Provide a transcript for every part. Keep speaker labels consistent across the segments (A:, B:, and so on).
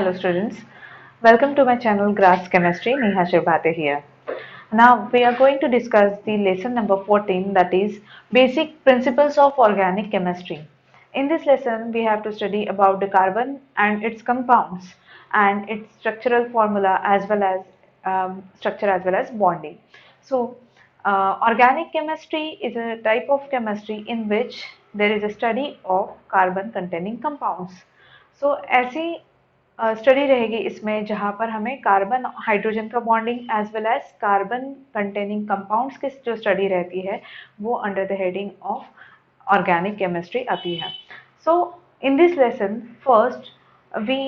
A: Hello students, welcome to my channel Grass Chemistry. Neha Shirbhate here. Now we are going to discuss the lesson number 14, that is basic principles of organic chemistry. In this lesson we have to study about the carbon and its compounds and its structural formula as well as structure as well as bonding. So organic chemistry is a type of chemistry in which there is a study of carbon containing compounds. So ऐसी study रहेगी इसमें जहाँ पर हमें carbon hydrogen का bonding as well as carbon containing compounds की जो study रहती है वो under the heading of organic chemistry आती है. So in this lesson first we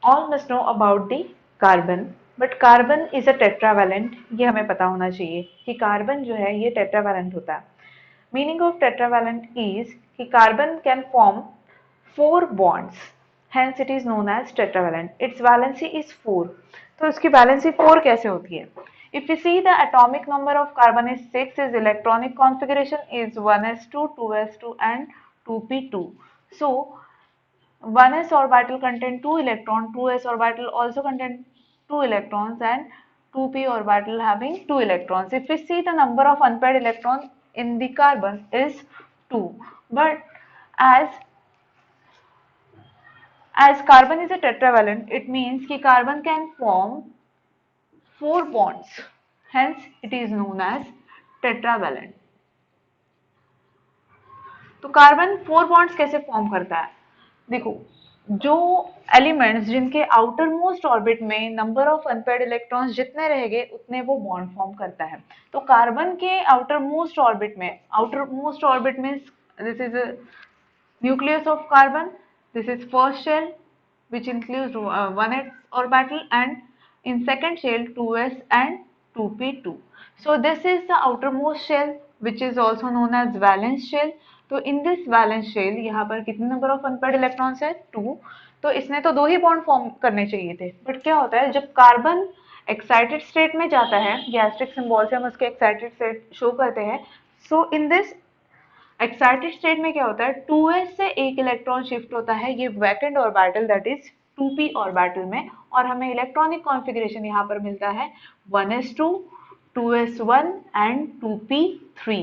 A: all must know about the carbon. But carbon is a tetravalent. ये हमें पता होना चाहिए कि कार्बन जो है ये टेट्रावैलेंट होता है. मीनिंग ऑफ टेट्रावैलेंट इज कि carbon can form 4 bonds. Hence it is known as tetravalent. Its valency is 4. तो इसकी valency 4 कैसे होती है? If we see the atomic number of carbon is 6, its electronic configuration is 1s2, 2s2 and 2p2. So 1s orbital contain 2 electrons, 2s orbital also contain 2 electrons and 2p orbital having 2 electrons. If we see the number of unpaired electrons in the carbon is 2. But as carbon is a tetravalent, it means कि carbon can form 4 bonds. Hence, it is known as tetravalent. तो carbon 4 bonds कैसे form करता है? देखो, जो elements जिनके outer most orbit में number of unpaired electrons जितने रहेंगे उतने वो बॉन्ड फॉर्म करता है. तो कार्बन के आउटर मोस्ट ऑर्बिट में this is nucleus of carbon. This is first shell which includes 1s orbital and in second shell 2s and 2p2. So this is the outermost shell which is also known as valence shell. तो in this valence shell यहाँ पर कितने number of unpaired electrons है 2. तो इसने तो 2 ही bond form करने चाहिए थे. बट क्या होता है जब कार्बन एक्साइटेड स्टेट में जाता है, गैस्ट्रिक सिंबल से हम उसके एक्साइटेड स्टेट शो करते हैं. सो इन दिस एक्साइटेड स्टेट में क्या होता है 2s से एक इलेक्ट्रॉन शिफ्ट होता है ये vacant orbital that is 2p orbital में और हमें इलेक्ट्रॉनिक कॉन्फ़िगरेशन यहाँ पर मिलता है 1s2, 2s1 एंड 2p3.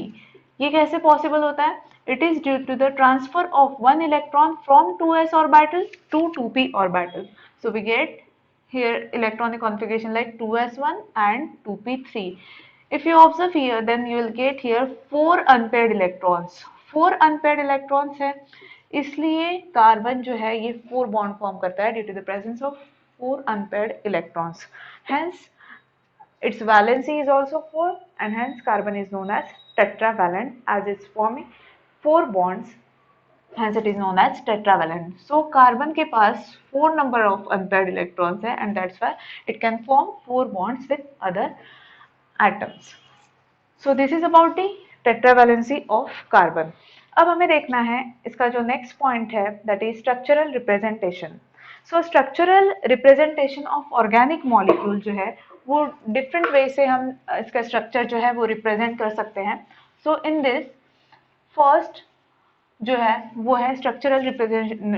A: ये कैसे पॉसिबल होता है? It is due to the transfer of one electron from 2s orbital to 2p orbital. So we get here electronic configuration like 2s1 and 2p3. If you observe here, then you will get here 4 unpaired electrons. 4 unpaired electrons है, इसलिए carbon जो है ये 4 bond form करता है due to the presence of 4 unpaired electrons. Hence, its valency is also 4 and hence carbon is known as tetravalent as it's forming 4 bonds. Hence it is known as tetravalent. So carbon के पास 4 number of unpaired electrons है and that's why it can form 4 bonds with other atoms. So this is about the tetravalency of carbon. अब हमें देखना है इसका जो next point है that is structural representation. So structural representation of organic molecule जो है वो different way से हम इसका structure जो है वो represent कर सकते हैं. So in this first जो है वो है structural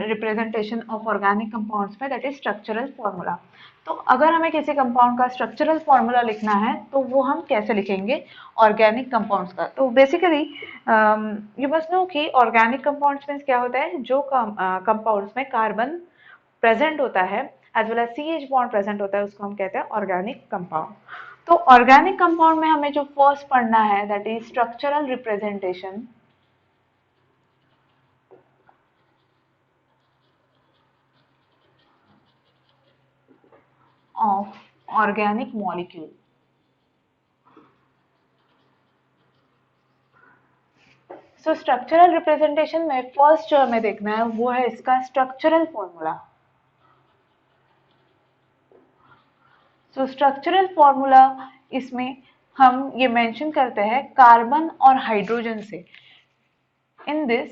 A: representation of organic compounds में दैट इज स्ट्रक्चरल फॉर्मूला. तो अगर हमें किसी कंपाउंड का स्ट्रक्चरल फॉर्मूला लिखना है तो वो हम कैसे लिखेंगे ऑर्गेनिक कंपाउंड्स का? तो बेसिकली यू मस्ट नो कि ऑर्गेनिक कंपाउंड्स में क्या होता है जो कंपाउंड्स में कार्बन प्रेजेंट होता है as well as CH bond present होता है उसको हम कहते हैं ऑर्गेनिक कंपाउंड. तो ऑर्गेनिक कंपाउंड में हमें जो फर्स्ट पढ़ना है that is structural representation of organic molecule. So structural representation में फर्स्ट जो हमें देखना है वो है इसका structural formula. So structural formula इसमें हम ये मेंशन करते हैं कार्बन और हाइड्रोजन से. इन दिस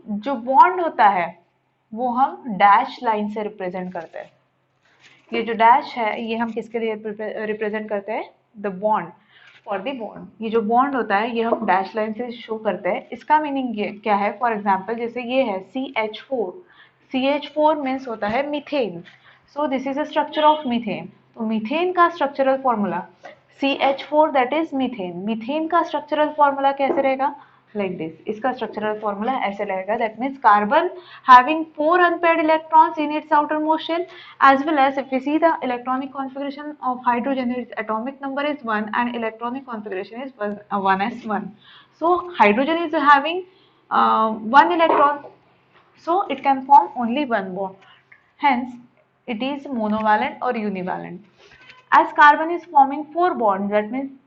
A: जो बॉन्ड होता है वो हम डैश लाइन से रिप्रेजेंट करते हैं. ये जो डैश है ये हम किसके लिए रिप्रेजेंट करते हैं? The bond, for the bond. ये जो बॉन्ड होता है ये हम डैश लाइन से शो करते हैं. इसका मीनिंग ये क्या है? फॉर एग्जांपल जैसे ये है CH4. CH4 मीन्स होता है methane. So this is the structure of methane. तो मीथेन का structural formula CH4 that is methane. Methane का स्ट्रक्चरल फॉर्मूला कैसे रहेगा? Like this. इसका स्ट्रक्चरल फॉर्मूला ऐसे रहेगा, that means carbon having 4 unpaired electrons in its outermost shell, as well as if we see the electronic configuration of hydrogen, its atomic number is 1 and electronic configuration is 1s1. So hydrogen is having 1 electron, so it can form only one bond, hence it is monovalent or univalent. As carbon is forming 4 bonds, that means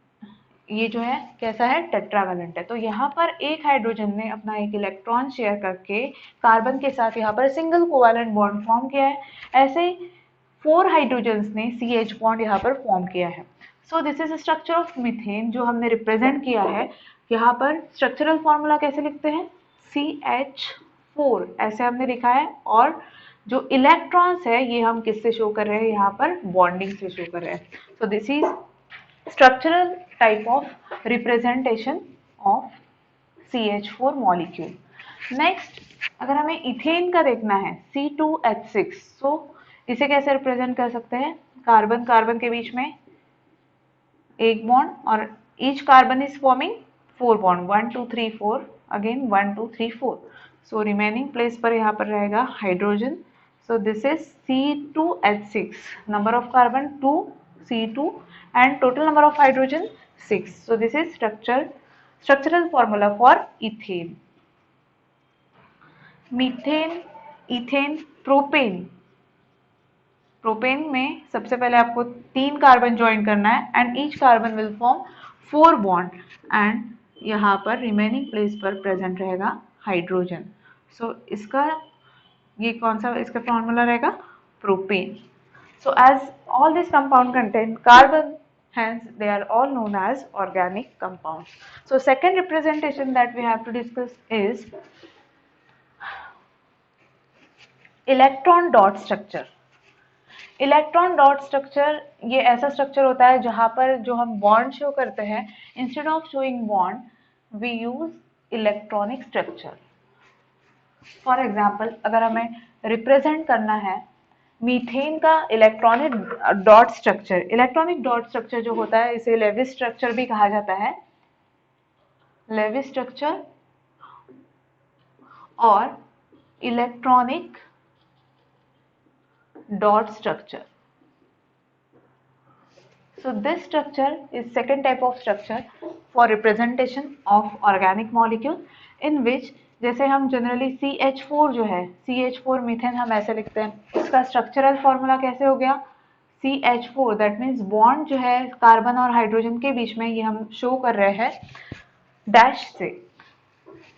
A: ये जो है कैसा है? Tetravalent है। तो यहाँ पर एक हाइड्रोजन ने अपना एक इलेक्ट्रॉन शेयर करके कार्बन के साथ यहाँ पर सिंगल कोवैलेंट बॉन्ड फॉर्म किया है। ऐसे 4 हाइड्रोजन्स ने CH बॉन्ड यहाँ पर फॉर्म किया है। सो this is structure of methane जो हमने रिप्रेजेंट किया है। यहाँ पर स्ट्रक्चरल फॉर्मूला कैसे लिखते हैं? CH4 ऐसे हमने लिखा है, और जो इलेक्ट्रॉन्स है ये हम किससे शो कर रहे हैं? यहाँ पर बॉन्डिंग से शो कर रहे हैं। सो this is structural type of representation of CH4 molecule. Next, अगर हमें इथेन का देखना है C2H6, so इसे कैसे रिप्रेजेंट कर सकते हैं? कार्बन कार्बन के बीच में एक बॉन्ड, और each carbon is forming 4 bond, 1 2 3 4, again 1 2 3 4. So remaining place पर यहाँ पर रहेगा hydrogen. So this is C2H6. Number of carbon 2, C2, and total number of hydrogen 6. So this is structural formula for ethane. Methane, ethane, propane. Propane में सबसे पहले आपको 3 carbon join करना है and each carbon will form 4 bond, and यहाँ पर remaining place पर present रहेगा हाइड्रोजन. सो इसका ये कौन सा इसका फॉर्मूला रहेगा? Propane. So as all these compound contain carbon, hence they are all known as organic compounds. So second representation that we have to discuss is electron dot structure. Electron dot structure ये ऐसा structure होता है जहां पर जो हम bond show करते हैं, instead of showing bond we use electronic structure. For example, अगर हमें रिप्रेजेंट करना है मीथेन का electronic dot structure, electronic dot structure जो होता है इसे लेविस स्ट्रक्चर भी कहा जाता है. लेविस स्ट्रक्चर और electronic dot structure. So this structure is second type of structure for representation of organic molecule, in which जैसे हम जनरली CH4 जो है, CH4 मीथेन हम ऐसे लिखते हैं. इसका स्ट्रक्चरल फॉर्मूला कैसे हो गया? CH4 दैट मीन्स बॉन्ड जो है कार्बन और हाइड्रोजन के बीच में ये हम शो कर रहे हैं डैश से.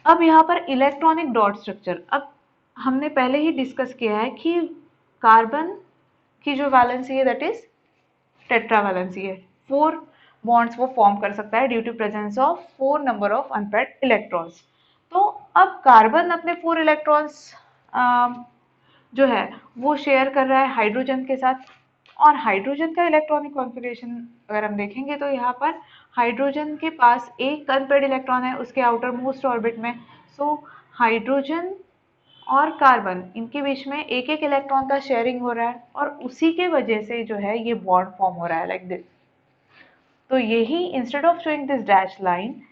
A: अब यहाँ पर इलेक्ट्रॉनिक डॉट स्ट्रक्चर, अब हमने पहले ही डिस्कस किया है कि कार्बन की जो वैलेंसी है दैट इज टेट्रावैलेंसी है. 4 बॉन्ड्स वो फॉर्म कर सकता है due to presence of 4 number of unpaired electrons. तो अब कार्बन अपने 4 इलेक्ट्रॉन्स जो है वो शेयर कर रहा है हाइड्रोजन के साथ, और हाइड्रोजन का इलेक्ट्रॉनिक कॉन्फ़िगरेशन अगर हम देखेंगे तो यहाँ पर हाइड्रोजन के पास एक अनपेयर्ड इलेक्ट्रॉन है उसके आउटर मोस्ट ऑर्बिट में. सो हाइड्रोजन और कार्बन इनके बीच में एक एक इलेक्ट्रॉन का शेयरिंग हो रहा है, और उसी के वजह से जो है ये बॉन्ड फॉर्म हो रहा है लाइक दिस. तो यही instead of showing this dash line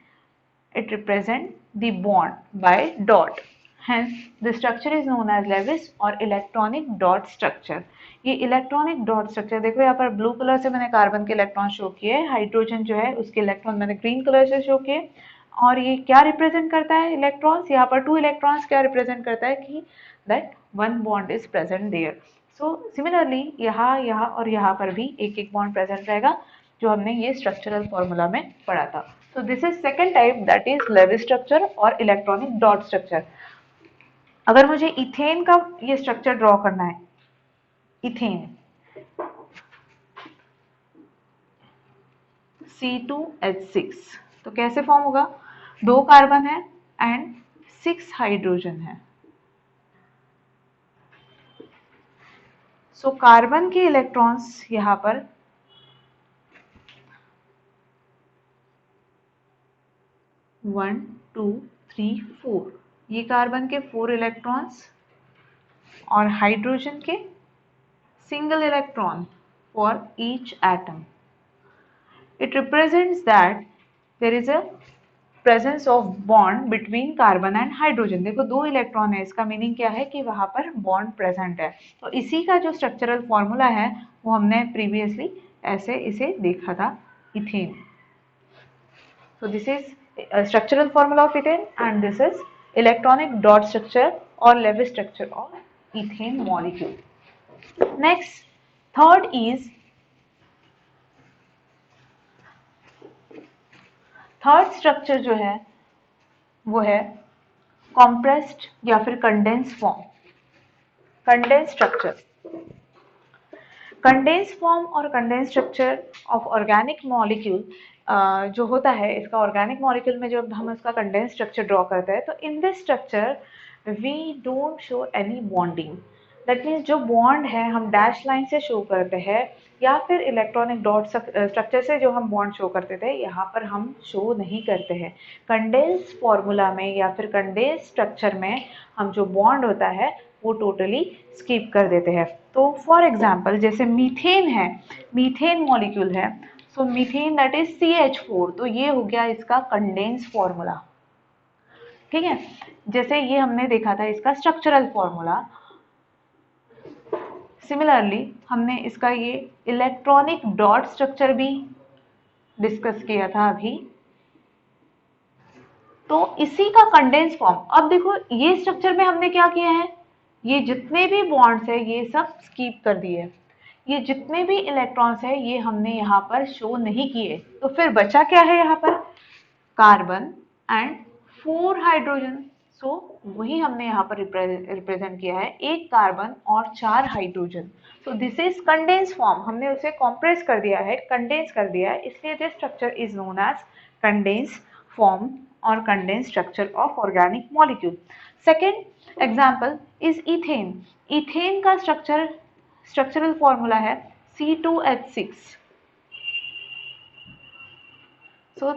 A: it represent the bond by dot, hence the structure is known as Lewis और electronic dot structure. ये इलेक्ट्रॉनिक डॉट स्ट्रक्चर देखो, यहाँ पर ब्लू कलर से मैंने कार्बन के इलेक्ट्रॉन शो किए, हाइड्रोजन जो है उसके इलेक्ट्रॉन मैंने ग्रीन कलर से शो किए. और ये क्या रिप्रेजेंट करता है? इलेक्ट्रॉन्स. यहाँ पर 2 इलेक्ट्रॉन्स क्या रिप्रेजेंट करता है कि that 1 bond is present there. So similarly यहाँ यहाँ और यहाँ पर भी एक एक बॉन्ड प्रेजेंट रहेगा जो हमने ये स्ट्रक्चरल फॉर्मूला में पढ़ा था. So this is second type, that is Lewis structure और इलेक्ट्रॉनिक डॉट स्ट्रक्चर. अगर मुझे इथेन का ये स्ट्रक्चर ड्रॉ करना है, इथेन C2H6, तो कैसे फॉर्म होगा? 2 कार्बन है एंड 6 हाइड्रोजन है. सो कार्बन के इलेक्ट्रॉन्स यहाँ पर 1 2 3 4, ये कार्बन के 4 इलेक्ट्रॉन्स और हाइड्रोजन के single electron for each atom. It represents that there is a presence of bond between carbon and hydrogen. देखो दो इलेक्ट्रॉन है, इसका मीनिंग क्या है कि वहां पर बॉन्ड प्रेजेंट है. तो इसी का जो स्ट्रक्चरल फॉर्मूला है वो हमने प्रीवियसली ऐसे इसे देखा था, ethane. So this is a structural formula of ethane and this is electronic dot structure or Lewis structure of ethane molecule. Next, third is third structure जो है वो है compressed या फिर condense form. Condense structure, condense form और condense structure of organic molecule जो होता है, इसका ऑर्गेनिक मॉलिक्यूल में जब हम इसका कंडेंस स्ट्रक्चर ड्रॉ करते हैं तो in this structure we don't show any bonding. That means जो बॉन्ड है हम डैश लाइन से शो करते हैं या फिर इलेक्ट्रॉनिक डॉट स्ट्रक्चर से जो हम बॉन्ड शो करते थे यहाँ पर हम शो नहीं करते हैं. कंडेंस फॉर्मूला में या फिर कंडेंस स्ट्रक्चर में हम जो बॉन्ड होता है वो टोटली स्किप कर देते हैं. तो फॉर एग्जाम्पल जैसे मीथेन है, मीथेन मॉलिक्यूल है, सो मीथेन दैट इज CH4, तो ये हो गया इसका कंडेंस फॉर्मूला. ठीक है, जैसे ये हमने देखा था इसका स्ट्रक्चरल फॉर्मूला. सिमिलरली हमने इसका ये इलेक्ट्रॉनिक डॉट स्ट्रक्चर भी डिस्कस किया था अभी. तो इसी का कंडेंस फॉर्म. अब देखो ये स्ट्रक्चर में हमने क्या किया है, ये जितने भी बॉन्ड्स है ये सब स्किप कर दिए. ये जितने भी इलेक्ट्रॉन्स है ये हमने यहाँ पर शो नहीं किए. तो फिर बचा क्या है यहाँ पर, कार्बन एंड 4 हाइड्रोजन. सो वही हमने यहाँ पर रिप्रेजेंट किया है, एक कार्बन और 4 hydrogen. So this is condense form. हमने उसे कॉम्प्रेस कर दिया है, कंडेंस कर दिया है, इसलिए this structure is known as condense form और condense structure of organic molecule. Second example is ethane. Ethane का स्ट्रक्चरल फॉर्मूला है C2H6. सो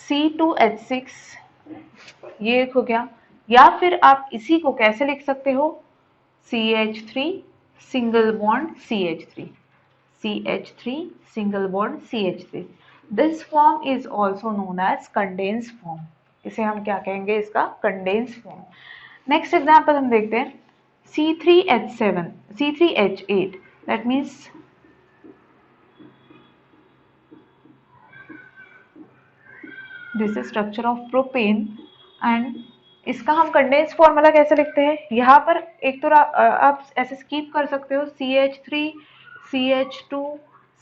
A: C2H6 ये एक हो गया. या फिर आप इसी को कैसे लिख सकते हो, CH3 single bond CH3, CH3 single bond CH3. This form is also known as condense form. इसे हम क्या कहेंगे, इसका कंडेंस फॉर्म. नेक्स्ट एग्जाम्पल हम देखते हैं C3H7, C3H8. That means this is structure of propane and इसका हम कंडेंस फॉर्मूला कैसे लिखते हैं. यहाँ पर एक तो आप ऐसे स्किप कर सकते हो, CH3 CH2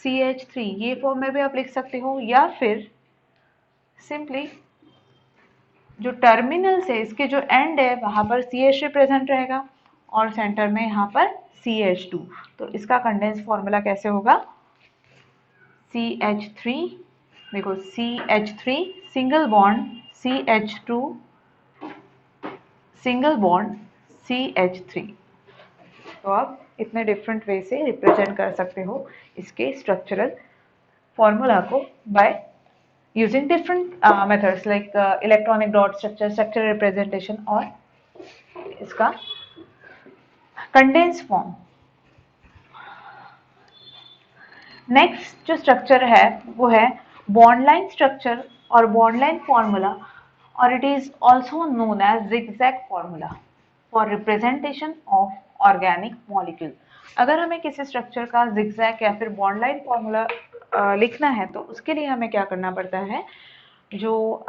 A: CH3 ये फॉर्म में भी आप लिख सकते हो. या फिर सिंपली जो टर्मिनल्स है इसके जो एंड है वहां पर CH3 प्रेजेंट रहेगा और सेंटर में यहाँ पर CH2. तो इसका कंडेंस फॉर्मूला कैसे होगा, CH3, देखो CH3 single bond CH2 single bond CH3. तो आप इतने डिफरेंट वे से रिप्रेजेंट कर सकते हो इसके स्ट्रक्चरल फॉर्मूला को by using different methods like electronic dot structure, structural representation और इसका कंडेंस फॉर्म. नेक्स्ट जो स्ट्रक्चर है वो है बॉन्ड लाइन स्ट्रक्चर और बॉन्ड लाइन फॉर्मूला, और it is also known as zigzag formula for representation of organic molecule. अगर हमें किसी स्ट्रक्चर का zigzag या फिर बॉन्ड लाइन फॉर्मूला लिखना है तो उसके लिए हमें क्या करना पड़ता है, जो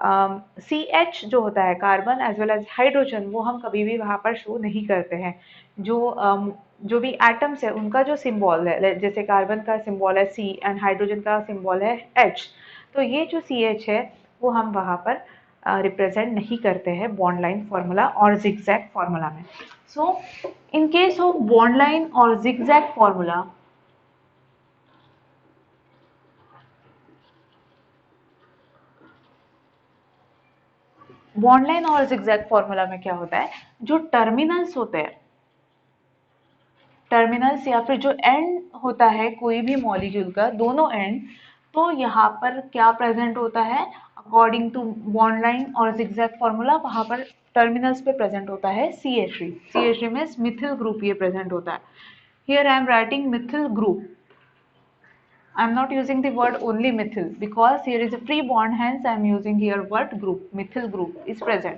A: CH जो होता है carbon as well as hydrogen वो हम कभी भी वहाँ पर शो नहीं करते हैं. जो भी एटम्स है उनका जो सिंबल है, जैसे कार्बन का सिंबल है C एंड हाइड्रोजन का सिंबल है H, तो ये जो CH है वो हम वहाँ पर रिप्रेजेंट नहीं करते हैं बॉन्ड लाइन फॉर्मूला और zigzag फॉर्मूला में. So in case of bond line और zigzag फॉर्मूला, बॉन्ड लाइन और zigzag फॉर्मूला में क्या होता है, जो टर्मिनल्स होते हैं, टर्मिनल्स या फिर जो एंड होता है कोई भी मॉलिक्यूल का, दोनों एंड, तो यहाँ पर क्या प्रेजेंट होता है अकॉर्डिंग टू बॉन्ड लाइन और zigzag फॉर्मूला, वहाँ पर टर्मिनल्स पे प्रेजेंट होता है CH3. CH3 में मिथिल ग्रुप ये प्रेजेंट होता है. Here I am writing methyl group. I am not using the word only methyl because here is a free bond, hence I am using here word group. Methyl group is present.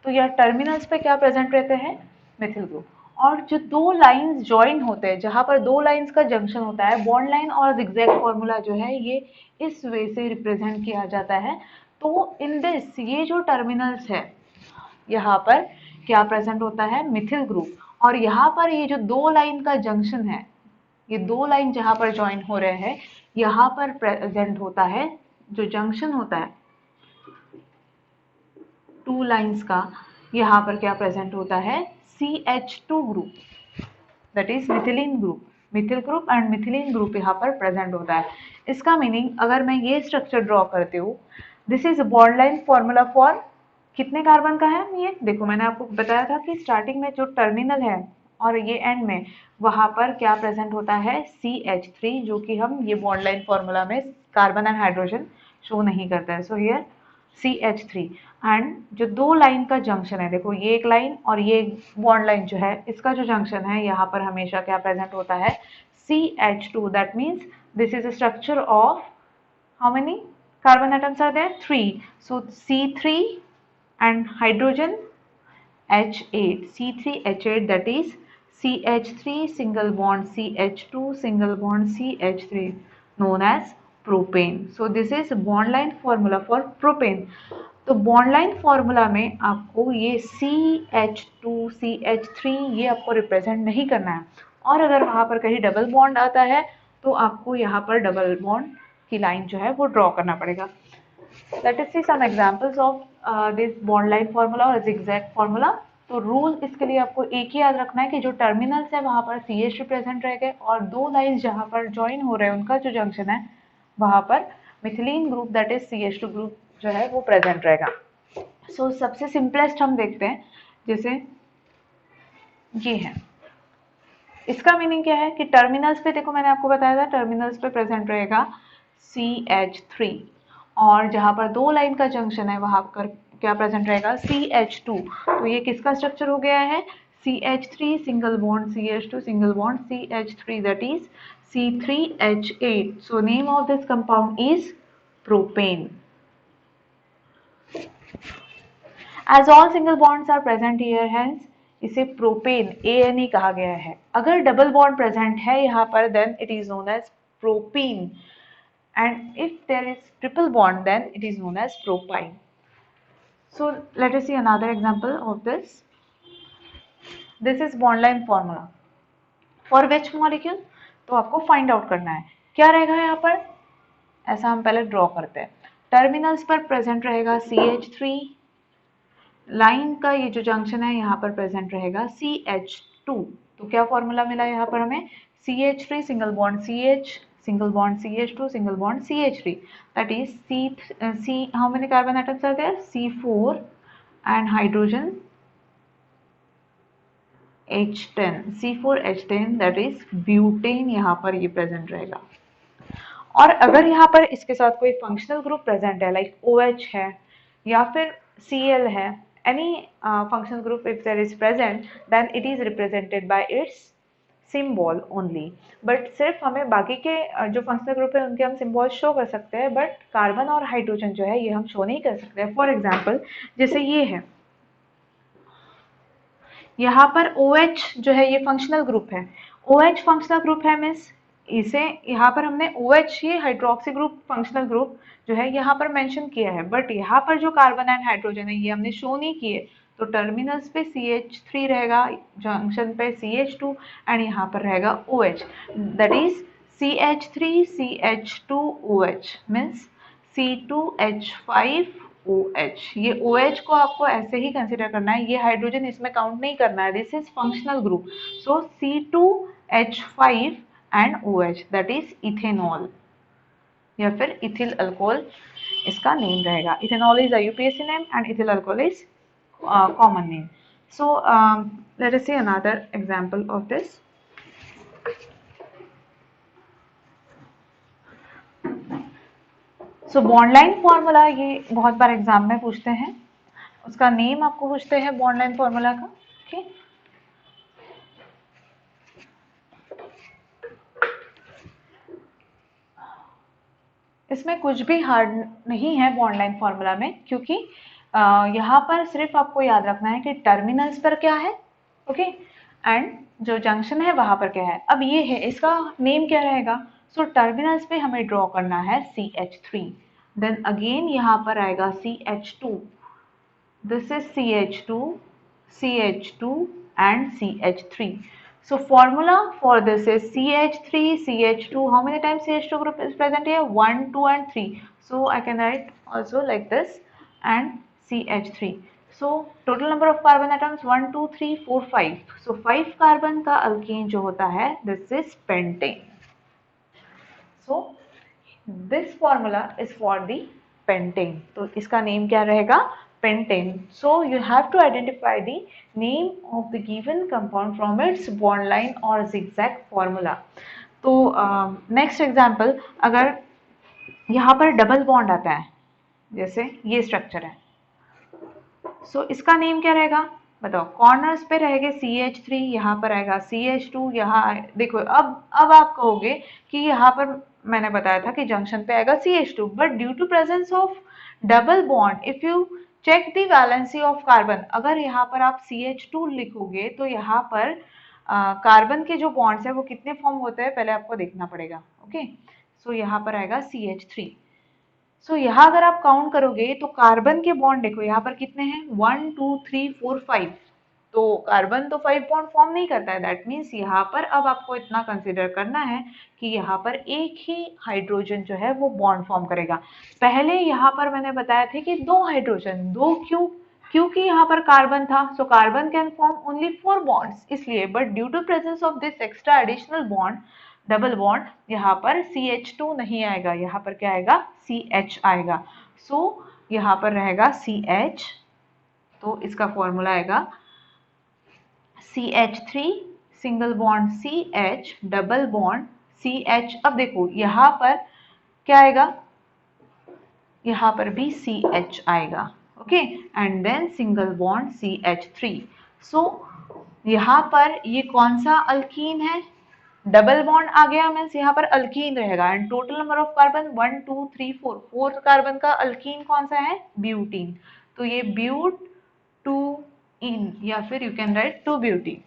A: तो यह terminals पे क्या present रहते हैं? methyl group. और जो दो lines join होते हैं, जहां पर दो लाइंस का जंक्शन होता है, बॉन्ड लाइन और zigzag फॉर्मूला जो है ये इस वे से रिप्रेजेंट किया जाता है. तो इन दिस ये जो टर्मिनल्स है यहाँ पर क्या प्रेजेंट होता है? Methyl group. और यहाँ पर ये जो दो लाइन का जंक्शन है, ये दो लाइन जहां पर ज्वाइन हो रहे हैं, यहाँ पर प्रेजेंट होता है जो जंक्शन होता है टू लाइंस का, यहाँ पर क्या प्रेजेंट होता है? CH2 group, that is methylene group. Methyl group and methylene group यहाँ पर प्रेजेंट होता है. इसका मीनिंग अगर मैं ये स्ट्रक्चर ड्रॉ करती हूँ, this is bond line formula for कितने कार्बन का है? ये देखो मैंने आपको बताया था कि स्टार्टिंग में जो टर्मिनल है और ये एंड में, वहां पर क्या प्रेजेंट होता है? CH3, जो कि हम ये बॉन्ड लाइन फॉर्मूला में कार्बन एंड हाइड्रोजन शो नहीं करता है. So here CH3. एंड जो दो लाइन का जंक्शन है, देखो ये एक लाइन और ये बॉन्ड लाइन जो है, इसका जो जंक्शन है यहाँ पर हमेशा क्या प्रेजेंट होता है? CH2. That means this is a structure of how many carbon atoms are there? 3. So C3 and hydrogen H8. C3H8, that is CH3 single bond CH2 single bond CH3, known as propane. So this is bond line formula for propane. तो bond line formula में आपको ये CH2 CH3 ये आपको represent नहीं करना है. और अगर वहां पर कहीं डबल बॉन्ड आता है तो आपको यहाँ पर डबल बॉन्ड की लाइन जो है वो ड्रॉ करना पड़ेगा. Let us see some examples of this bond line formula और zigzag फॉर्मूला. तो रूल इसके लिए आपको एक ही याद रखना है कि जो टर्मिनल्स है वहां पर CH रिप्रेजेंट रहेगा और दो लाइंस जहां पर ज्वाइन हो रहे हैं उनका जो जंक्शन है वहां पर methylene group that is CH2 group जो है वो प्रेजेंट रहेगा. सो सबसे सिंपलेस्ट हम देखते हैं, जैसे ये है. इसका मीनिंग क्या है कि टर्मिनल्स पे देखो मैंने आपको बताया था टर्मिनल्स पे प्रेजेंट रहेगा CH3 और जहां पर दो लाइन का जंक्शन है वहां पर क्या प्रेजेंट रहेगा? CH2. तो ये किसका स्ट्रक्चर हो गया है? CH3 single bond CH2 single bond CH3, that is C3H8. So name of this compound is propane. As all single bonds are present here, hence इसे प्रोपेन ANE कहा गया है. अगर डबल बॉन्ड प्रेजेंट है यहाँ पर, then it is known as propene. And if there is triple bond, then it is known as propyne. So let us see another example of this. This is bond line formula for which molecule? तो आपको find out करना है क्या रहेगा यहाँ पर. ऐसा हम पहले ड्रॉ करते हैं. टर्मिनल्स पर प्रेजेंट रहेगा CH3, लाइन का ये जो जंक्शन है यहाँ पर प्रेजेंट रहेगा CH2. तो क्या फॉर्मूला मिला यहाँ पर हमें? CH3 single bond CH single bond CH2 single bond CH3, that is C how many carbon atoms are there? C4 and hydrogen H10, C4H10, that is butane यहाँ पर ये प्रेजेंट रहेगा. और अगर यहाँ पर इसके साथ कोई फंक्शनल ग्रुप प्रेजेंट है लाइक OH है या फिर Cl है, any functional group if there is present, then it is represented by its symbol only. But सिर्फ हमें बाकी के जो फंक्शनल ग्रुप है उनके हम सिंबल शो कर सकते हैं, बट कार्बन और हाइड्रोजन जो है ये हम शो नहीं कर सकते. फॉर एग्जांपल जैसे ये है, यहाँ पर OH जो है ये फंक्शनल ग्रुप है. OH फंक्शनल ग्रुप है मीन्स इसे यहाँ पर हमने OH ये हाइड्रोक्सी ग्रुप फंक्शनल ग्रुप जो है यहाँ पर मेंशन किया है, बट यहाँ पर जो कार्बन एंड हाइड्रोजन है ये हमने शो नहीं किए. तो टर्मिनल्स पे CH3 रहेगा, जंक्शन पे CH2 एंड यहाँ पर रहेगा OH, that is CH3 CH2 OH means C2H5OH. ये OH को आपको ऐसे ही कंसिडर करना है, ये हाइड्रोजन इसमें काउंट नहीं करना है. This is functional group. So C2H5 and OH, that is ethanol या फिर इथिल अल्कोहल इसका नेम रहेगा. Ethanol is IUPAC name and ethyl alcohol is common name. So let us see another example of this. So bond line formula ये बहुत बार exam में पूछते हैं, उसका नेम आपको पूछते हैं बॉन्ड लाइन फॉर्मूला का. ठीक, इसमें कुछ भी हार्ड नहीं है बॉन्ड लाइन फॉर्मूला में, क्योंकि यहाँ पर सिर्फ आपको याद रखना है कि टर्मिनल्स पर क्या है, ओके, एंड जो जंक्शन है वहां पर क्या है। अब ये है, इसका नेम क्या रहेगा? सो टर्मिनल्स पे हमें ड्रॉ करना है CH3, देन अगेन यहाँ पर आएगा CH2, this is CH2, CH2 and CH3. So formula for this is CH3, CH2. How many times CH2 group is present here? 1, 2 and 3. So I can write also like this, and CH3. So total number of carbon atoms 1, 2, 3, 4, 5. So 5 carbon का alkene जो होता है, this is pentane. So this formula is for the pentane. तो इसका name क्या रहेगा? Pentane. So you have to identify the name of the given compound from its bond line or zigzag formula. तो next example, अगर यहाँ पर double bond आता है, जैसे ये स्ट्रक्चर है, सो इसका नेम क्या रहेगा? बताओ। कॉर्नर्स पे रहेगा CH3, यहाँ पर आएगा CH2, यहाँ देखो। अब आप कहोगे कि यहाँ पर मैंने बताया था कि जंक्शन पे आएगा CH2, but due to presence of double bond, if you check the valency of carbon, अगर यहाँ पर आप CH2 लिखोगे तो यहाँ पर कार्बन के जो बॉन्ड्स है वो कितने फॉर्म होते हैं पहले आपको देखना पड़ेगा, ओके। सो यहाँ पर आएगा CH3। सो यहाँ अगर आप काउंट करोगे तो कार्बन के बॉन्ड देखो यहाँ पर कितने हैं, 1, 2, 3, 4, 5। तो कार्बन तो 5 बॉन्ड फॉर्म नहीं करता है, दैट मीन्स यहाँ पर अब आपको इतना कंसिडर करना है कि यहाँ पर एक ही हाइड्रोजन जो है वो बॉन्ड फॉर्म करेगा। पहले यहाँ पर मैंने बताया था कि 2 हाइड्रोजन, 2 क्यों? क्योंकि यहाँ पर कार्बन था, so carbon can form only 4 bonds, इसलिए। But due to presence of this extra additional bond, double bond, यहाँ पर CH2 नहीं आएगा, यहाँ पर क्या आएगा? CH आएगा। सो यहाँ पर रहेगा CH, तो इसका फॉर्मूला आएगा CH3 single bond CH, double bond CH। अब देखो यहाँ पर क्या आएगा? यहाँ पर भी CH आएगा, okay, and then single bond CH3। So यहाँ पर ये कौन सा अल्कीन है? डबल बॉन्ड आ गया, मीन्स यहाँ पर अल्कीन रहेगा। And total number of carbon 1, 2, 3, 4, 4 carbon का अल्कीन कौन सा है? ब्यूटीन। तो ये ब्यूट टू इन, या फिर यू कैन राइट 2 ब्यूटी।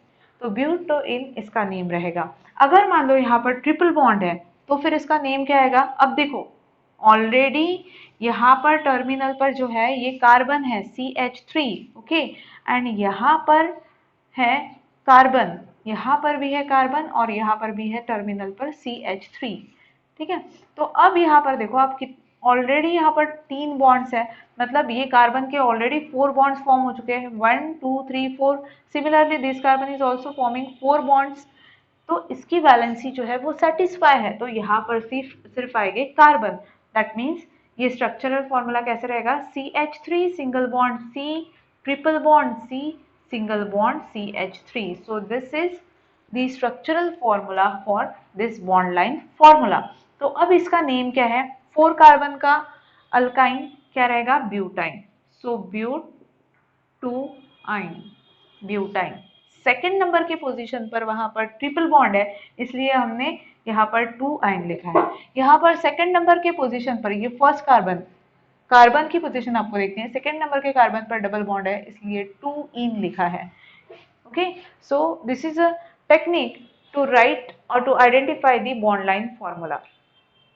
A: तो ब्यूट टू इन इसका नेम रहेगा। अगर मान लो यहाँ पर ट्रिपल बॉन्ड है तो फिर इसका नेम क्या आएगा? अब देखो ऑलरेडी यहाँ पर टर्मिनल पर जो है ये कार्बन है CH3, ओके, एंड यहाँ पर है कार्बन, यहाँ पर भी है कार्बन और यहाँ पर भी है टर्मिनल पर CH3, ठीक है। तो अब यहाँ पर देखो आप ऑलरेडी यहाँ पर 3 बॉन्ड्स है, मतलब ये कार्बन के ऑलरेडी 4 बॉन्ड्स फॉर्म हो चुके हैं, 1, 2, 3, 4। Similarly this carbon is also forming 4 bonds, तो इसकी वैलेंसी जो है वो सेटिस्फाई है, तो यहाँ पर सिर्फ आएंगे कार्बन। दैट मीन्स ये स्ट्रक्चरल फॉर्मूला कैसे रहेगा? CH3 single bond C, triple bond C, single bond CH3. So this is the structural formula for this bond line formula. तो अब इसका नेम क्या है? 4 कार्बन का अल्काइन क्या रहेगा? Butyne. So but two yne, butyne. Second number के position पर वहां पर ट्रिपल बॉन्ड है, इसलिए हमने यहाँ पर 2 आइन लिखा है। यहाँ पर सेकेंड नंबर के पोजीशन पर ये फर्स्ट कार्बन की पोजीशन आपको देखनी है, सेकेंड नंबर के कार्बन पर डबल बॉन्ड है, इसलिए 2 इन लिखा है, okay. So this is a technique to write और to identify the bond line formula.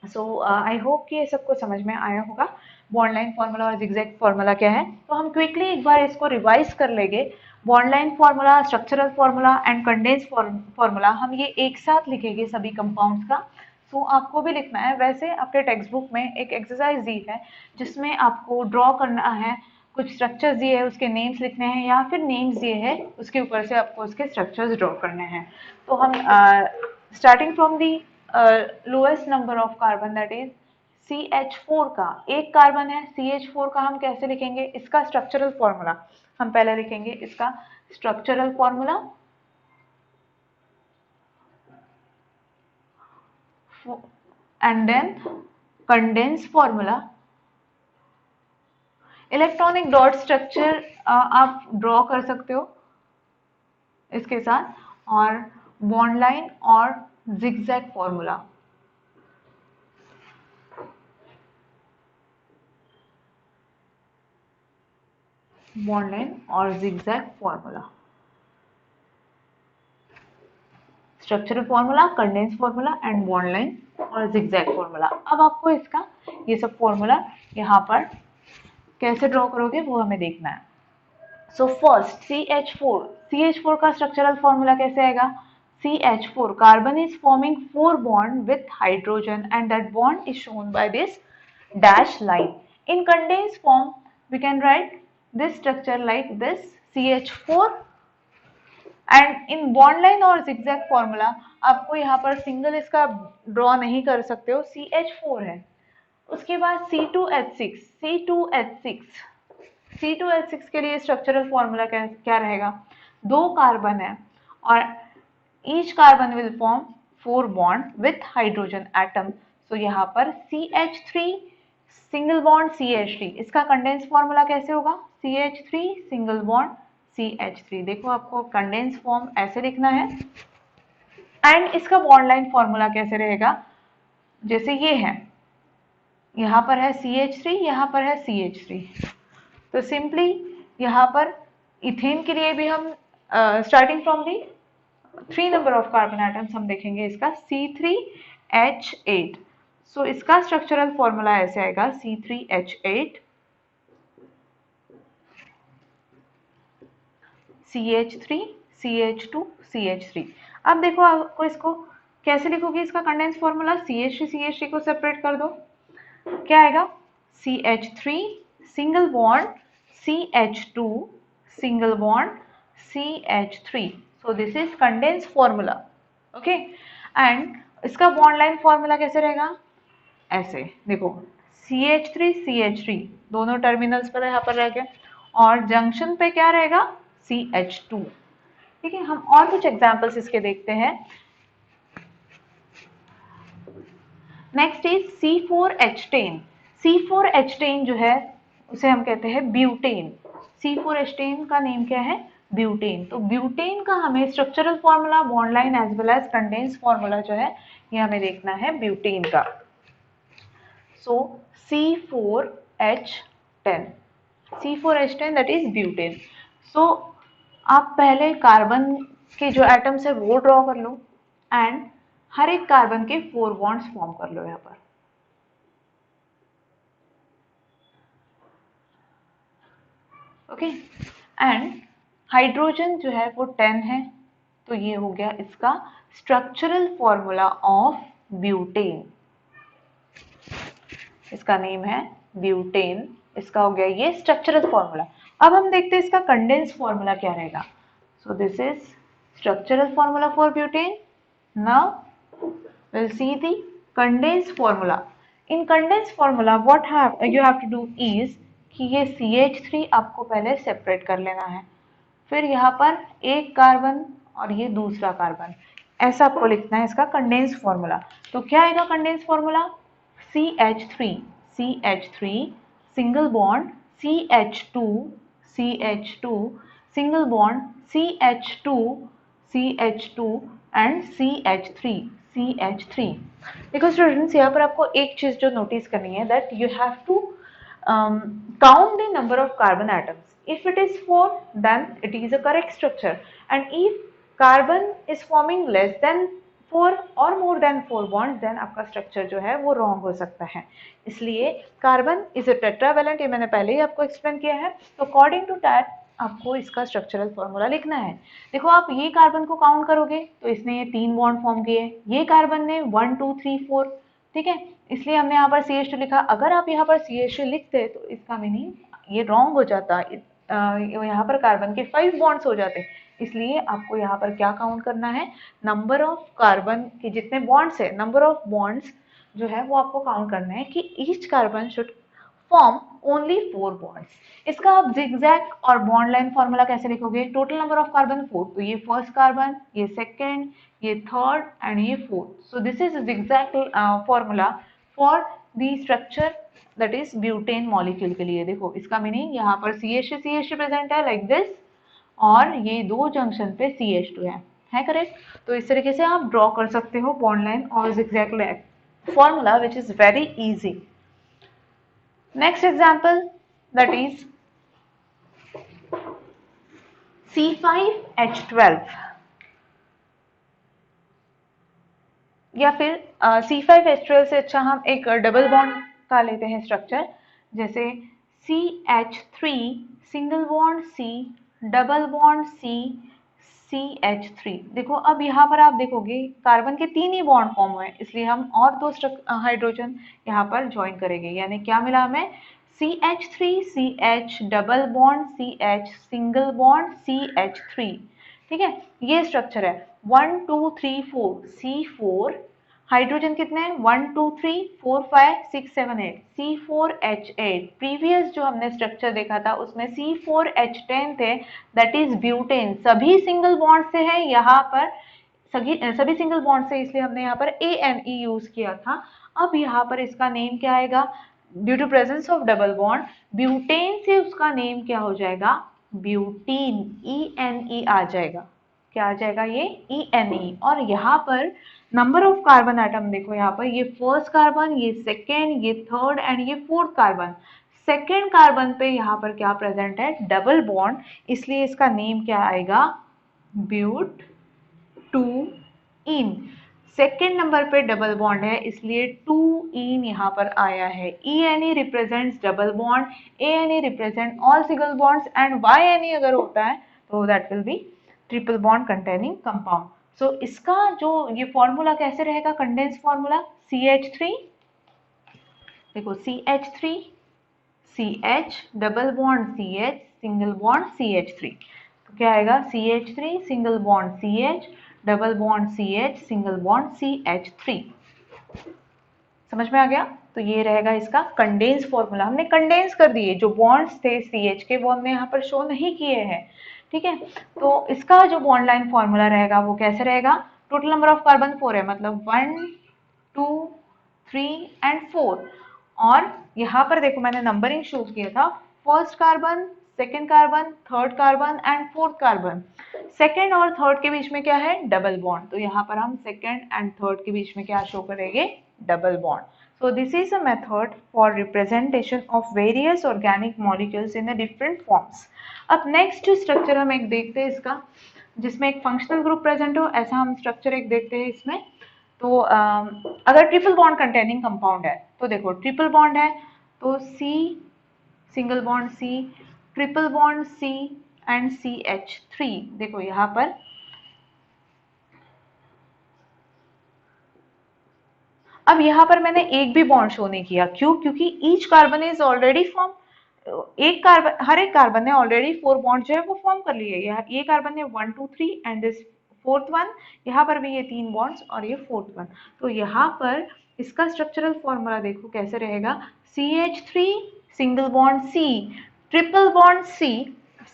A: So I hope कि ये सबको समझ में आया होगा बॉन्ड लाइन फॉर्मूला और जिगजैग फॉर्मूला क्या है। तो हम क्विकली एक बार इसको रिवाइज कर लेंगे। Bond line formula, structural formula and condense formula हम ये एक साथ लिखेंगे सभी कंपाउंड्स का। तो आपको भी लिखना है, वैसे आपके टेक्स्ट बुक में एक एक्सरसाइज दी है जिसमें आपको ड्रॉ करना है, कुछ स्ट्रक्चर्स दिए हैं उसके नेम्स लिखने हैं, या फिर नेम्स दिए हैं उसके ऊपर से आपको उसके स्ट्रक्चर्स ड्रॉ करने हैं। तो हम starting from the lowest number of carbon, that is CH4 का एक कार्बन है, CH4 का हम कैसे लिखेंगे? इसका स्ट्रक्चरल फॉर्मूला हम पहले लिखेंगे, इसका structural formula and then condense formula. Electronic dot structure आप ड्रॉ कर सकते हो इसके साथ, और बॉन्ड लाइन और जिगजैग फॉर्मूला। बॉन्ड लाइन और zigzag formula, structural formula, condense formula and bond line और zigzag फॉर्मूला। अब आपको इसका ये सब फॉर्मूला यहाँ पर कैसे ड्रॉ करोगे वो हमें देखना है। सो फर्स्ट CH4 का स्ट्रक्चरल फॉर्मूला कैसे आएगा? CH4 carbon is forming 4 bond with hydrogen and that bond is shown by this dash line. In condensed form we can write this structure like this CH4 and in bond line और zigzag formula आपको यहाँ पर single इसका draw नहीं कर सकते हो, CH4 है, उसके बाद C2H6 के लिए स्ट्रक्चरल फॉर्मूला क्या रहेगा? 2 कार्बन है और each carbon will form 4 bond with hydrogen atom. So यहाँ पर CH3 सिंगल बॉन्ड CH3, इसका कंडेंस फॉर्मूला कैसे होगा? CH3 single bond CH3। देखो आपको कंडेंस फॉर्म ऐसे लिखना है एंड इसका बॉन्ड लाइन फॉर्मूला कैसे रहेगा? जैसे ये है, यहाँ पर है CH3, यहाँ पर है CH3, तो सिंपली यहाँ पर इथेन के लिए भी हम starting from the 3 number of carbon atoms हम देखेंगे इसका C3H8। सो इसका स्ट्रक्चरल फॉर्मूला ऐसे आएगा C3H8 CH3 CH2 CH3। अब देखो आपको इसको कैसे लिखोगे इसका कंडेंस फॉर्मूला? CH3 को सेपरेट कर दो, क्या आएगा? CH3 single bond CH2 single bond CH3। So this is condense formula, okay. And इसका बॉन्ड लाइन फॉर्मूला कैसे रहेगा? ऐसे देखो CH3 दोनों टर्मिनल्स पर यहाँ पर रह गए और जंक्शन पे क्या रहेगा? CH2। ठीक है, हम और कुछ एग्जांपल्स इसके देखते हैं। Next is C4H10। C4H10 जो है उसे हम कहते हैं ब्यूटेन। C4H10 का नेम क्या है? ब्यूटेन। तो ब्यूटेन का हमें structural formula, bond line as well as condense formula जो है ये हमें देखना है ब्यूटेन का। So C4H10 that is butane. So आप पहले कार्बन के जो एटम्स है वो ड्रॉ कर लो एंड हर एक कार्बन के 4 बॉन्ड्स फॉर्म कर लो यहाँ पर। ओके, एंड हाइड्रोजन जो है वो 10 है, तो ये हो गया इसका स्ट्रक्चरल फॉर्मूला ऑफ ब्यूटेन। इसका नेम है ब्यूटेन, इसका हो गया ये स्ट्रक्चरल फॉर्मूला। अब हम देखते हैं इसका कंडेंस फॉर्मूला क्या रहेगा। सो this is structural formula for butane. Now we'll see the condensed formula. In condensed formula what you have to do is कि ये CH3 आपको पहले सेपरेट कर लेना है, फिर यहाँ पर एक कार्बन और ये दूसरा कार्बन, ऐसा आपको लिखना है इसका कंडेंस फॉर्मूला। तो क्या आएगा condense formula? CH3 single bond CH2 single bond CH2 and CH3। देखो स्टूडेंट्स, यहाँ पर आपको एक चीज जो नोटिस करनी है that you have to count the number of carbon atoms. If it is 4 then it is a correct structure, and if carbon is forming less than 4 or more than 4 bonds then आपका structure जो है वो wrong हो सकता है। इसलिए carbon is a tetravalent, ये मैंने पहले ही आपको एक्सप्लेन किया है। तो अकॉर्डिंग टू दैट आपको इसका स्ट्रक्चरल फॉर्मूला लिखना है। देखो आप ये कार्बन को काउंट करोगे तो इसने ये 3 बॉन्ड फॉर्म किए, ये कार्बन ने 1 2 3 4, ठीक है, इसलिए हमने यहाँ पर CH2 लिखा। अगर आप यहाँ पर CH2 लिखते तो इसका मीनिंग ये रॉन्ग हो जाता, यहाँ पर कार्बन के 5 बॉन्ड्स हो जाते। इसलिए आपको यहाँ पर क्या काउंट करना है? नंबर ऑफ कार्बन के जितने बॉन्ड्स है, नंबर ऑफ बॉन्ड्स जो है वो आपको काउंट करना है कि each carbon should form only 4 bonds. इसका आप zigzag और बॉन्ड लाइन फॉर्मूला कैसे लिखोगे? टोटल नंबर ऑफ कार्बन 4, तो ये फर्स्ट कार्बन, ये सेकेंड, ये थर्ड एंड ये fourth. So this is zigzag formula for the structure that is butane molecule के लिए। देखो इसका मीनिंग यहाँ पर CH3 प्रेजेंट है लाइक दिस, और ये 2 जंक्शन पे CH2 है करेक्ट? तो इस तरीके से आप ड्रॉ कर सकते हो बॉन्ड लाइन और zigzag formula which is very easy. Next example, that is C5H12 या फिर C5H12 से अच्छा हम एक डबल बॉन्ड का लेते हैं स्ट्रक्चर, जैसे CH3 single bond C double bond CH3। देखो अब यहाँ पर आप देखोगे कार्बन के 3 ही बॉन्ड फॉर्म हुए, इसलिए हम और 2 हाइड्रोजन यहाँ पर ज्वाइन करेंगे, यानी क्या मिला हमें CH3 CH double bond CH single bond CH3। ठीक है, ये स्ट्रक्चर है 1 2 3 4 C4। हाइड्रोजन कितने हैं 1 2 3 4 5 6 7 8 C4H8। प्रीवियस जो हमने स्ट्रक्चर देखा था उसमें C4H10 थे, दैट इज ब्यूटेन। सभी सिंगल बॉन्ड से है यहाँ पर, सभी सिंगल बॉन्ड से, इसलिए हमने यहाँ पर ANE यूज किया था। अब यहाँ पर इसका नेम क्या आएगा, due to presence of double bond butane से उसका नेम क्या हो जाएगा, ब्यूटीन, ENE आ जाएगा। क्या आ जाएगा ये, ENE। और यहाँ पर नंबर ऑफ कार्बन एटम देखो, यहाँ पर ये फर्स्ट कार्बन, ये सेकेंड, ये थर्ड एंड ये फोर्थ कार्बन। सेकेंड कार्बन पे यहाँ पर क्या प्रेजेंट है, डबल बॉन्ड, इसलिए इसका नेम क्या आएगा, but two ene. Second number पे डबल बॉन्ड है, इसलिए टू इन यहाँ पर आया है। ENE represents double bond, ANE represent all single bonds and YNE अगर होता है तो that will be triple bond containing compound. So इसका जो ये फॉर्मूला कैसे रहेगा, कंडेंस फॉर्मूला CH3, देखो CH3 CH double bond CH single bond CH3, तो क्या आएगा CH3 single bond CH double bond CH single bond CH3। समझ में आ गया, तो ये रहेगा इसका कंडेंस फॉर्मूला। हमने कंडेंस कर दिए, जो बॉन्ड्स थे CH के वो हमने यहाँ पर शो नहीं किए हैं। ठीक है, तो इसका जो बॉन्ड लाइन फॉर्मूला रहेगा वो कैसे रहेगा, टोटल नंबर ऑफ कार्बन 4 है, मतलब 1 2 3 एंड 4। और यहाँ पर देखो मैंने नंबरिंग शो किया था, first carbon, second carbon, third carbon and fourth carbon. Second और थर्ड के बीच में क्या है, डबल बॉन्ड, तो यहाँ पर हम सेकेंड एंड थर्ड के बीच में क्या शो करेंगे, double bond. So this is a method for representation of various organic molecules in the different forms. अब नेक्स्ट स्ट्रक्चर हम एक देखते हैं इसका, जिसमें एक फंक्शनल ग्रुप प्रेजेंट हो, ऐसा हम स्ट्रक्चर एक देखते हैं इसमें। तो अगर ट्रिपल बॉन्ड कंटेनिंग कंपाउंड है, तो देखो ट्रिपल बॉन्ड है तो C single bond C, triple bond C and CH3। देखो यहाँ पर अब यहाँ पर मैंने एक भी बॉन्ड शो नहीं किया, क्यों, क्योंकि each carbon is already form, एक कार्बन, हर एक कार्बन ने ऑलरेडी 4 बॉन्ड जो है वो फॉर्म कर लिए। ये कार्बन ने 1 2 3 एंड दिस फोर्थ वन, यहाँ पर भी ये 3 बॉन्ड्स और ये फोर्थ वन। तो यहाँ पर इसका स्ट्रक्चरल फॉर्मूला देखो कैसे रहेगा, CH3 single bond C triple bond C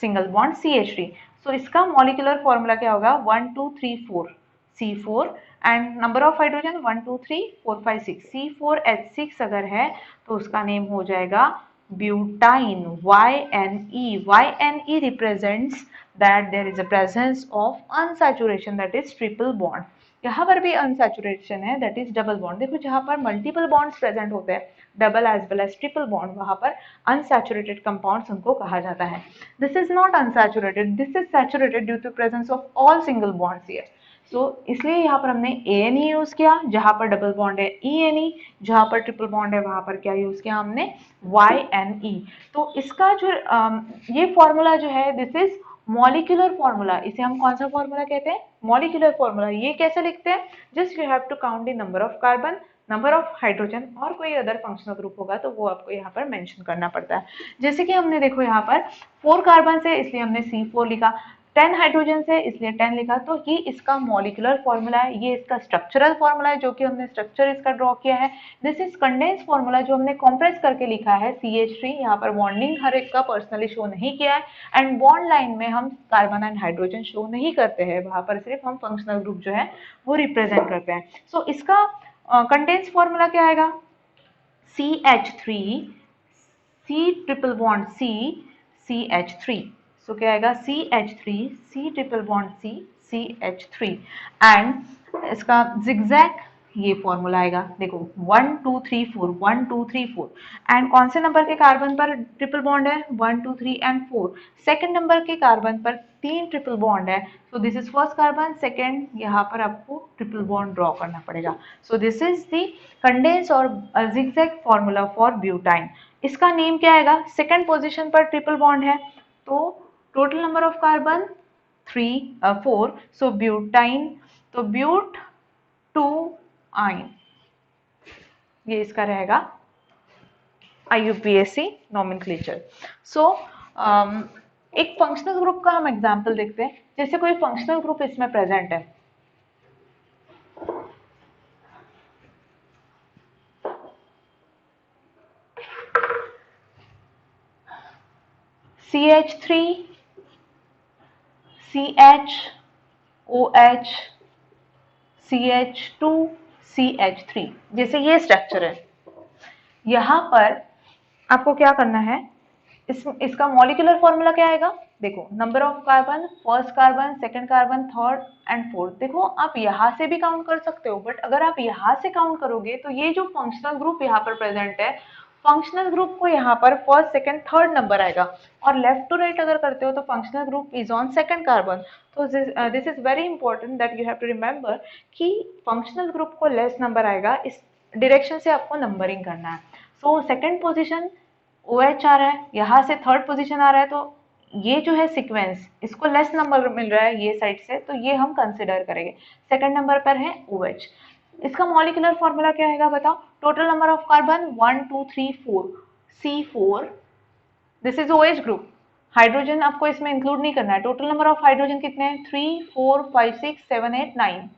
A: single bond CH3। सो इसका मॉलिक्यूलर फॉर्मूला क्या होगा, 1 2 3 4 C4 and number of hydrogen 1 2 3 4 5 6, C4H6 अगर है तो उसका नेम हो जाएगा butyne, YNE। YNE represents that there is a presence of unsaturation, that is triple bond। यहाँ पर भी अनसैचुरेशन है, दैट इज डबल बॉन्ड। देखो जहाँ पर मल्टीपल बॉन्ड्स प्रेजेंट होते हैं, double as well as triple bond, वहाँ पर अनसैचुरेटेड कंपाउंड्स उनको कहा जाता है। This is not unsaturated, this is saturated due to presence of all single bonds here. So इसलिए यहाँ पर हमने ANE यूज किया, जहाँ पर डबल बॉन्ड है ENE, जहाँ पर ट्रिपल बॉन्ड है वहाँ पर क्या यूज किया हमने, YNE। तो इसका जो ये फॉर्मूला जो है, दिस इज मॉलिक्यूलर फॉर्मूला। इसे हम कौन सा फॉर्मूला कहते हैं, मॉलिक्यूलर फॉर्मूला। ये कैसे लिखते हैं, just you have to count the number of carbon, number of hydrogen और कोई अदर फंक्शनल ग्रुप होगा तो वो आपको यहाँ पर मेंशन करना पड़ता है। जैसे कि हमने देखो यहाँ पर 4 कार्बन से, इसलिए हमने C4 लिखा, 10 हाइड्रोजन से इसलिए 10 लिखा। तो ये इसका मॉलिक्यूलर फॉर्मूला है, ये इसका स्ट्रक्चरल फॉर्मूला है जो कि हमने स्ट्रक्चर इसका ड्रॉ किया है। दिस इज कंडेंस फॉर्मूला जो हमने कॉम्प्रेस करके लिखा है CH3। यहाँ पर बॉन्डिंग हर एक का पर्सनली शो नहीं किया है, एंड बॉन्ड लाइन में हम कार्बन एंड हाइड्रोजन शो नहीं करते हैं, वहां पर सिर्फ हम फंक्शनल ग्रुप जो है वो रिप्रेजेंट करते हैं। सो इसका कंडेंस फॉर्मूला क्या आएगा, CH3 C triple bond C CH3। सो क्या आएगा, CH3 C triple bond C CH3 and इसका जिगजैग ये फॉर्मूला आएगा। देखो 1 2 3 4 1 2 3 4 एंड कौन से नंबर के कार्बन पर ट्रिपल बॉन्ड है? 1 2 3 एंड 4। सेकंड नंबर के कार्बन पर 3 ट्रिपल बॉन्ड है, सो this is first carbon, second, यहाँ पर आपको ट्रिपल बॉन्ड ड्रॉ करना पड़ेगा। सो दिस इज द कंडेंस और जिगजैग फॉर्मूला फॉर ब्यूटाइन। इसका नेम क्या आएगा? सेकंड पोजीशन पर ट्रिपल बॉन्ड है, तो total number of carbon 4, so butyne, तो ब्यूट 2 आइन, ये इसका रहेगा IUPAC नॉमेनक्लेचर। सो एक फंक्शनल ग्रुप का हम एग्जांपल देखते हैं। जैसे कोई फंक्शनल ग्रुप इसमें प्रेजेंट है, CH3 CH OH CH2 CH3, जैसे ये स्ट्रक्चर है। यहाँ पर आपको क्या करना है, इसका मॉलिक्यूलर फॉर्मूला क्या आएगा? देखो number of carbon, first carbon, second carbon, third and fourth. देखो आप यहाँ से भी काउंट कर सकते हो, बट अगर आप यहाँ से काउंट करोगे तो ये जो फंक्शनल ग्रुप यहाँ पर प्रेजेंट है, फंक्शनल ग्रुप को यहाँ पर फर्स्ट सेकंड थर्ड नंबर आएगा, और लेफ्ट टू राइट अगर करते हो तो functional group is on second carbon. तो this is very important that you have to remember कि फंक्शनल ग्रुप को लेस नंबर आएगा, इस डायरेक्शन से आपको नंबरिंग करना है। सो सेकंड पोजिशन OH आ रहा है, यहाँ से थर्ड पोजीशन आ रहा है, तो ये जो है सीक्वेंस, इसको लेस नंबर मिल रहा है ये साइड से, तो ये हम कंसिडर करेंगे। सेकंड नंबर पर है OH। इसका मॉलिक्यूलर फॉर्मूला क्या आएगा बताओ? Total number of carbon 1 2 3 4, C4, this is OH group. Hydrogen आपको इसमें इंक्लूड नहीं करना है। टोटल नंबर ऑफ हाइड्रोजन कितने हैं? 3 4 5 6 7 8 9,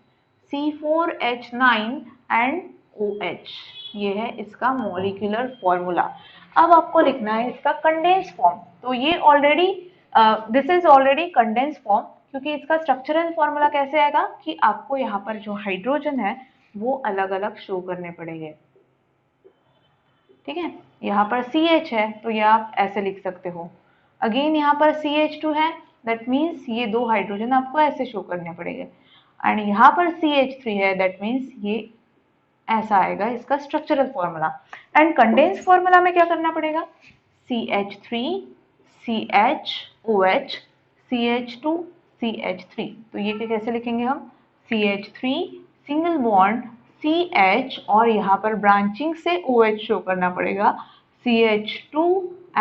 A: C4H9 एंड OH, ये है इसका मॉलिक्यूलर फॉर्मूला। अब आपको लिखना है इसका कंडेंस फॉर्म। तो ये already this is already condense form, क्योंकि इसका स्ट्रक्चरल फॉर्मूला कैसे आएगा कि आपको यहाँ पर जो हाइड्रोजन है वो अलग अलग शो करने पड़ेंगे। ठीक है, यहाँ पर CH है तो ये आप ऐसे लिख सकते हो। अगेन यहाँ पर CH2 है, दैट मीन्स ये दो हाइड्रोजन आपको ऐसे शो करने पड़ेंगे। एंड यहाँ पर CH3 है, दैट मीन्स ये ऐसा आएगा इसका structural formula. And condense formula में क्या करना पड़ेगा? CH3 CH OH CH2 CH3। तो ये कैसे लिखेंगे हम? CH3 सिंगल बॉन्ड CH, और यहाँ पर ब्रांचिंग से OH शो करना पड़ेगा, CH2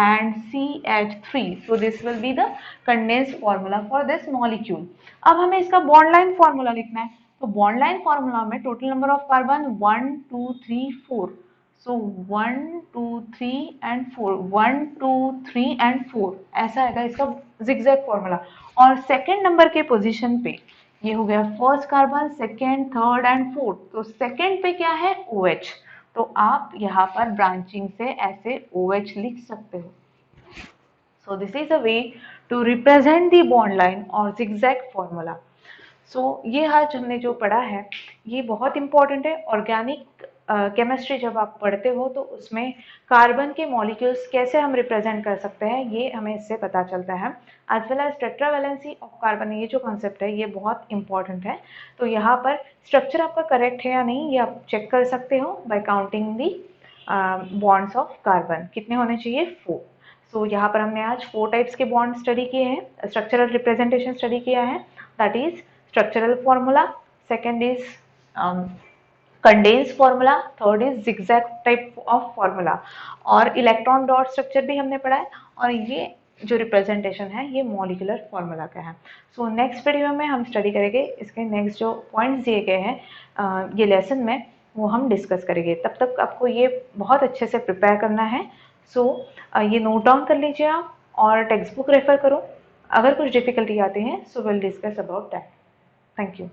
A: and CH3. So this will be the condensed formula for this molecule. अब हमें इसका बॉन्ड लाइन फॉर्मूला लिखना है। तो बॉन्ड लाइन फॉर्मूला में total number of carbon 1 2 3 4, so 1 2 3 and 4, 1 2 3 and 4, ऐसा आएगा इसका जिगजैग फॉर्मूला। और सेकेंड नंबर के पोजीशन पे ये हो गया first carbon, second, third and fourth. तो सेकेंड पे क्या है? OH, तो आप यहाँ पर ब्रांचिंग से ऐसे OH लिख सकते हो। So this is a way to represent the bond line और जिगजैग फॉर्मूला। सो ये आज हमने जो पढ़ा है ये बहुत इंपॉर्टेंट है। ऑर्गेनिक केमिस्ट्री जब आप पढ़ते हो तो उसमें कार्बन के मॉलिक्यूल्स कैसे हम रिप्रेजेंट कर सकते हैं ये हमें इससे पता चलता है। As well as tetravalency of carbon, ये जो कॉन्सेप्ट है ये बहुत इंपॉर्टेंट है। तो यहाँ पर स्ट्रक्चर आपका करेक्ट है या नहीं ये आप चेक कर सकते हो bye counting the bonds of carbon. कितने होने चाहिए? 4। सो यहाँ पर हमने आज 4 टाइप्स के बॉन्ड स्टडी किए हैं, स्ट्रक्चरल रिप्रेजेंटेशन स्टडी किया है, that is structural formula, second is condensed formula, third is zigzag type of formula, और इलेक्ट्रॉन डॉट स्ट्रक्चर भी हमने पढ़ा है, और ये जो रिप्रेजेंटेशन है ये मॉलिक्यूलर फॉर्मूला का है। सो नेक्स्ट वीडियो में हम स्टडी करेंगे इसके नेक्स्ट जो पॉइंट्स दिए गए हैं ये लेसन में, वो हम डिस्कस करेंगे। तब तक आपको ये बहुत अच्छे से प्रिपेयर करना है। सो ये नोट डाउन कर लीजिए आप और टेक्स्ट बुक रेफर करो। अगर कुछ डिफिकल्टी आती है so will discuss about that. Thank you.